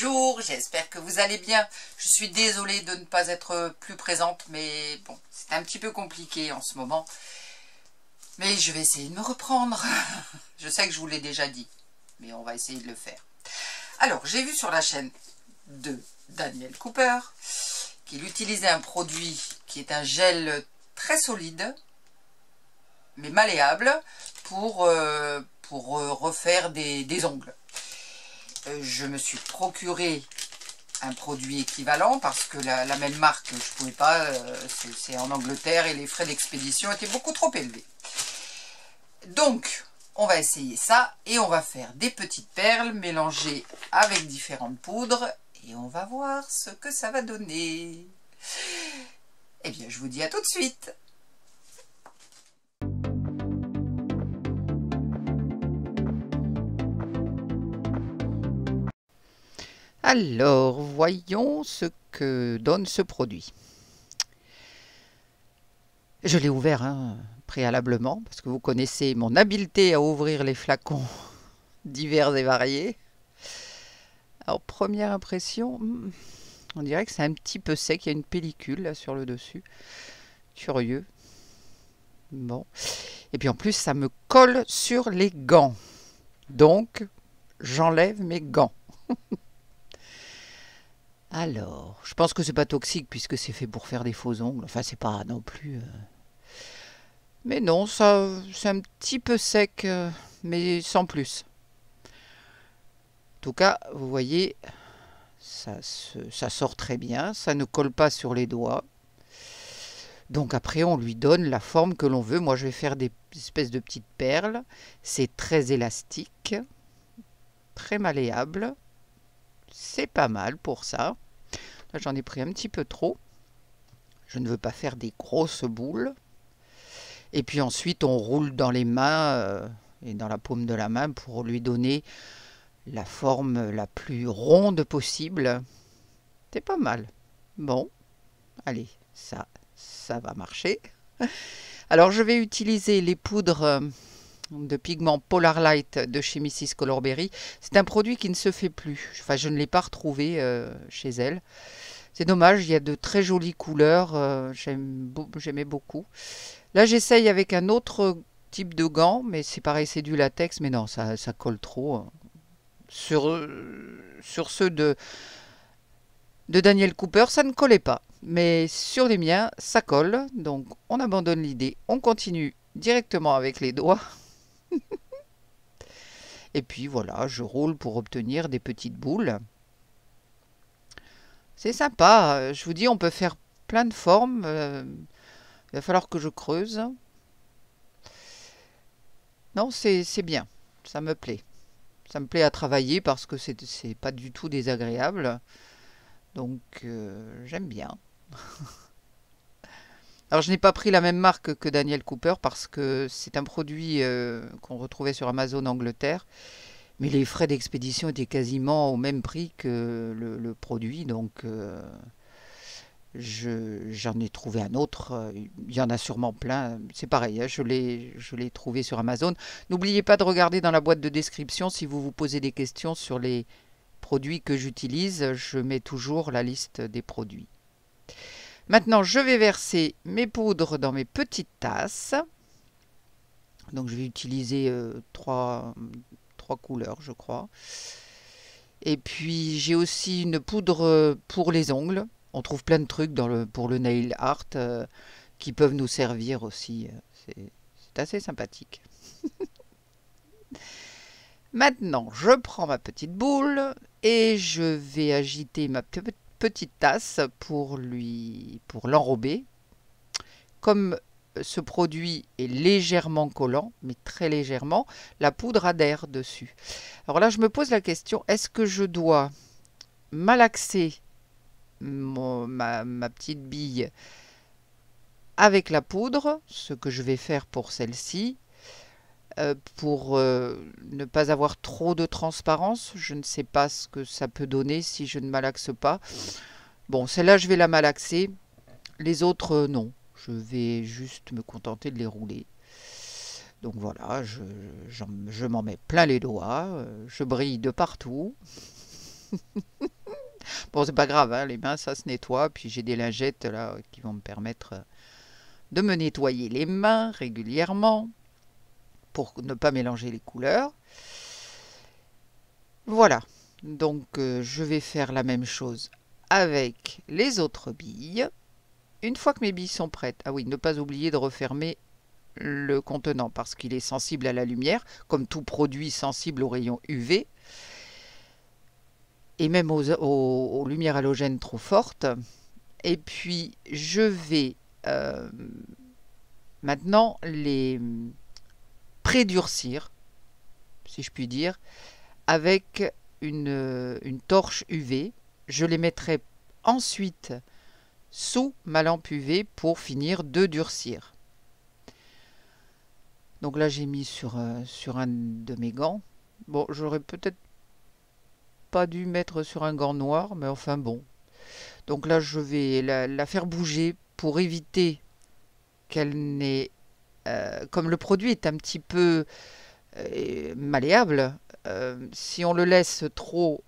Bonjour, j'espère que vous allez bien. Je suis désolée de ne pas être plus présente, mais bon, c'est un petit peu compliqué en ce moment. Mais je vais essayer de me reprendre. Je sais que je vous l'ai déjà dit, mais on va essayer de le faire. Alors, j'ai vu sur la chaîne de Daniel Cooper qu'il utilisait un produit qui est un gel très solide, mais malléable, pour refaire des ongles. Je me suis procuré un produit équivalent parce que la même marque, je ne pouvais pas, c'est en Angleterre et les frais d'expédition étaient beaucoup trop élevés. Donc, on va essayer ça et on va faire des petites perles mélangées avec différentes poudres et on va voir ce que ça va donner. Eh bien, je vous dis à tout de suite. Alors, voyons ce que donne ce produit. Je l'ai ouvert préalablement, parce que vous connaissez mon habileté à ouvrir les flacons divers et variés. Alors, première impression, on dirait que c'est un petit peu sec, il y a une pellicule là, sur le dessus. Curieux. Bon. Et puis en plus, ça me colle sur les gants. Donc, j'enlève mes gants. Alors, je pense que c'est pas toxique puisque c'est fait pour faire des faux ongles. Enfin, c'est pas non plus... Mais non, ça, c'est un petit peu sec, mais sans plus. En tout cas, vous voyez, ça sort très bien. Ça ne colle pas sur les doigts. Donc après, on lui donne la forme que l'on veut. Moi, je vais faire des espèces de petites perles. C'est très élastique, très malléable. C'est pas mal pour ça. Là, j'en ai pris un petit peu trop. Je ne veux pas faire des grosses boules. Et puis ensuite, on roule dans les mains et dans la paume de la main pour lui donner la forme la plus ronde possible. C'est pas mal. Bon, allez, ça va marcher. Alors, je vais utiliser les poudres de pigment Polar Light de chez Mrs Color Berry. C'est un produit qui ne se fait plus. Enfin, je ne l'ai pas retrouvé chez elle. C'est dommage, il y a de très jolies couleurs. J'aimais beaucoup. Là, j'essaye avec un autre type de gant, mais c'est pareil, c'est du latex, mais non, ça colle trop. Sur ceux de Daniel Cooper, ça ne collait pas. Mais sur les miens, ça colle. Donc, on abandonne l'idée. On continue directement avec les doigts. Et puis, voilà, je roule pour obtenir des petites boules. C'est sympa. Je vous dis, on peut faire plein de formes. Il va falloir que je creuse. Non, c'est bien. Ça me plaît. Ça me plaît à travailler parce que c'est pas du tout désagréable. Donc, j'aime bien. Alors, je n'ai pas pris la même marque que Daniel Cooper parce que c'est un produit qu'on retrouvait sur Amazon Angleterre. Mais les frais d'expédition étaient quasiment au même prix que le produit. Donc, j'en ai trouvé un autre. Il y en a sûrement plein. C'est pareil, hein, je l'ai trouvé sur Amazon. N'oubliez pas de regarder dans la boîte de description si vous vous posez des questions sur les produits que j'utilise. Je mets toujours la liste des produits. Maintenant, je vais verser mes poudres dans mes petites tasses. Donc, je vais utiliser trois couleurs, je crois. Et puis, j'ai aussi une poudre pour les ongles. On trouve plein de trucs pour le nail art qui peuvent nous servir aussi. C'est assez sympathique. Maintenant, je prends ma petite boule et je vais agiter ma petite tasse pour l'enrober. Comme ce produit est légèrement collant, mais très légèrement, la poudre adhère dessus. Alors là, je me pose la question, est-ce que je dois malaxer ma petite bille avec la poudre, ce que je vais faire pour celle-ci, pour ne pas avoir trop de transparence. Je ne sais pas ce que ça peut donner si je ne malaxe pas. Bon, celle-là, je vais la malaxer. Les autres, non. Je vais juste me contenter de les rouler. Donc voilà, je m'en mets plein les doigts. Je brille de partout. Bon, c'est pas grave, hein, les mains, ça se nettoie. Puis j'ai des lingettes là qui vont me permettre de me nettoyer les mains régulièrement pour ne pas mélanger les couleurs. Voilà. Donc je vais faire la même chose avec les autres billes. Une fois que mes billes sont prêtes, ah oui, ne pas oublier de refermer le contenant parce qu'il est sensible à la lumière, comme tout produit sensible aux rayons UV et même aux lumières halogènes trop fortes. Et puis je vais maintenant les pré-durcir, si je puis dire, avec une torche UV. Je les mettrai ensuite sous ma lampe UV pour finir de durcir. Donc là j'ai mis sur un de mes gants. Bon, j'aurais peut-être pas dû mettre sur un gant noir, mais enfin bon. Donc là je vais la faire bouger pour éviter qu'elle n'ait... comme le produit est un petit peu malléable, si on le laisse trop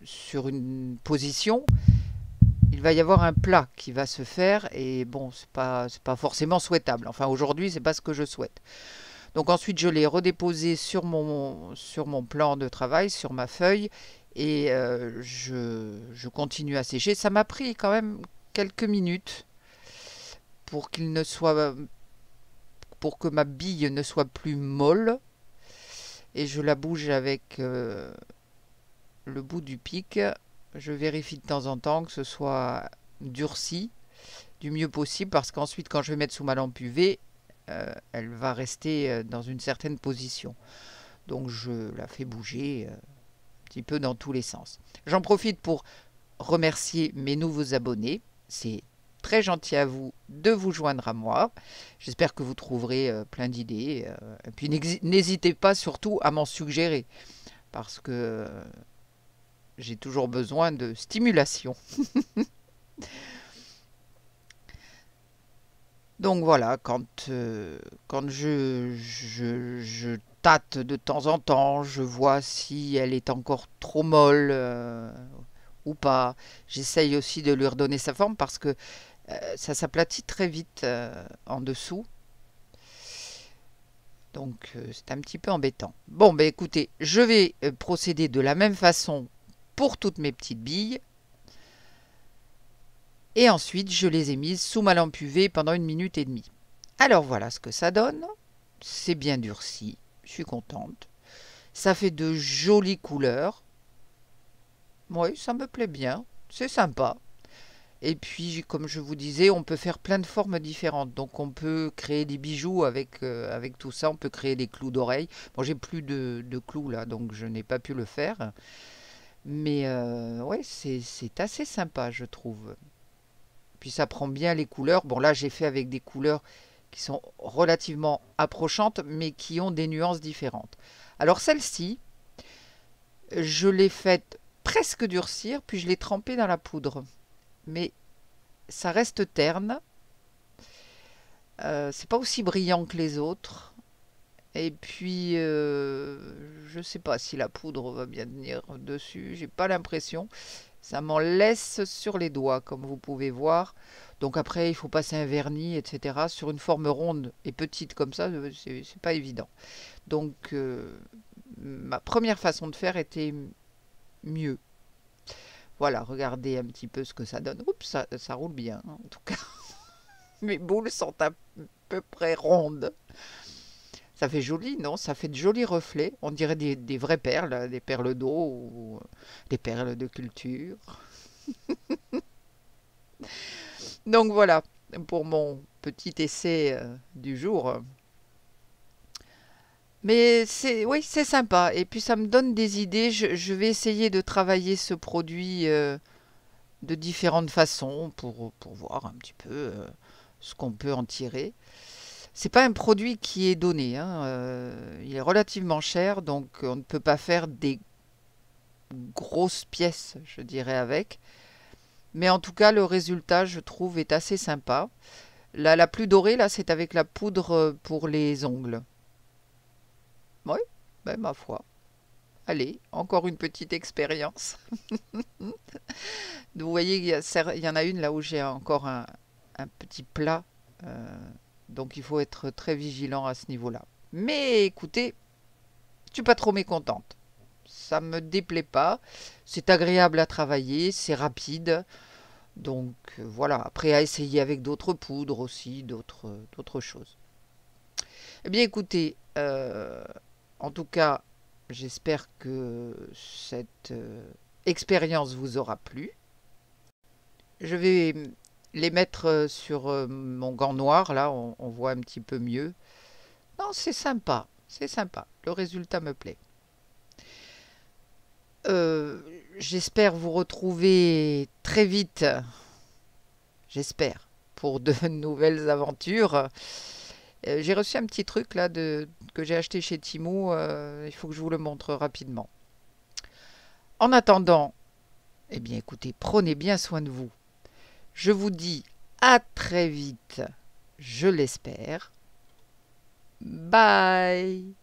sur une position, il va y avoir un plat qui va se faire et bon, c'est pas forcément souhaitable. Enfin, aujourd'hui, c'est pas ce que je souhaite. Donc ensuite, je l'ai redéposé sur mon plan de travail, sur ma feuille et je continue à sécher. Ça m'a pris quand même quelques minutes pour qu'il ne soit pour que ma bille ne soit plus molle et je la bouge avec le bout du pic. Je vérifie de temps en temps que ce soit durci du mieux possible parce qu'ensuite quand je vais mettre sous ma lampe UV, elle va rester dans une certaine position. Donc je la fais bouger un petit peu dans tous les sens. J'en profite pour remercier mes nouveaux abonnés. C'est très gentil à vous de vous joindre à moi. J'espère que vous trouverez plein d'idées. Et puis n'hésitez pas surtout à m'en suggérer parce que j'ai toujours besoin de stimulation. Donc voilà, quand je tâte de temps en temps, je vois si elle est encore trop molle ou pas. J'essaye aussi de lui redonner sa forme parce que ça s'aplatit très vite en dessous. Donc c'est un petit peu embêtant. Bon, ben écoutez, je vais procéder de la même façon pour toutes mes petites billes. Et ensuite, je les ai mises sous ma lampe UV pendant 1 minute et demie. Alors voilà ce que ça donne. C'est bien durci. Je suis contente. Ça fait de jolies couleurs. Oui, ça me plaît bien. C'est sympa. Et puis, comme je vous disais, on peut faire plein de formes différentes. Donc, on peut créer des bijoux avec tout ça. On peut créer des clous d'oreilles. Bon, j'ai plus de clous là, donc je n'ai pas pu le faire. Mais ouais, c'est assez sympa, je trouve. Puis ça prend bien les couleurs. Bon, là, j'ai fait avec des couleurs qui sont relativement approchantes, mais qui ont des nuances différentes. Alors, celle-ci, je l'ai faite presque durcir, puis je l'ai trempée dans la poudre. Mais ça reste terne. C'est pas aussi brillant que les autres. Et puis, je sais pas si la poudre va bien tenir dessus. J'ai pas l'impression. Ça m'en laisse sur les doigts, comme vous pouvez voir. Donc après, il faut passer un vernis, etc. Sur une forme ronde et petite comme ça, c'est pas évident. Donc, ma première façon de faire était mieux. Voilà, regardez un petit peu ce que ça donne. Oups, ça roule bien, hein, en tout cas. Mes boules sont à peu près rondes. Ça fait joli, non? Ça fait de jolis reflets. On dirait des vraies perles, des perles d'eau ou des perles de culture. Donc voilà, pour mon petit essai du jour. Mais oui, c'est sympa. Et puis ça me donne des idées. Je vais essayer de travailler ce produit de différentes façons pour voir un petit peu ce qu'on peut en tirer. C'est pas un produit qui est donné, hein, il est relativement cher, donc on ne peut pas faire des grosses pièces, je dirais, avec. Mais en tout cas, le résultat, je trouve, est assez sympa. La plus dorée, là, c'est avec la poudre pour les ongles. Oui, ben ma foi, Allez, encore une petite expérience. Vous voyez, il y en a une là où j'ai encore un petit plat. euh, donc il faut être très vigilant à ce niveau-là. Mais écoutez, je suis pas trop mécontente. Ça me déplaît pas. C'est agréable à travailler, c'est rapide. Donc voilà, après à essayer avec d'autres poudres aussi, d'autres choses. Eh bien écoutez, en tout cas, j'espère que cette expérience vous aura plu. Je vais les mettre sur mon gant noir, là, on voit un petit peu mieux. Non, c'est sympa, c'est sympa. Le résultat me plaît. Euh, J'espère vous retrouver très vite, j'espère, pour de nouvelles aventures. J'ai reçu un petit truc là que j'ai acheté chez Timo. Il faut que je vous le montre rapidement. En attendant, eh bien écoutez, prenez bien soin de vous. Je vous dis à très vite, je l'espère. Bye!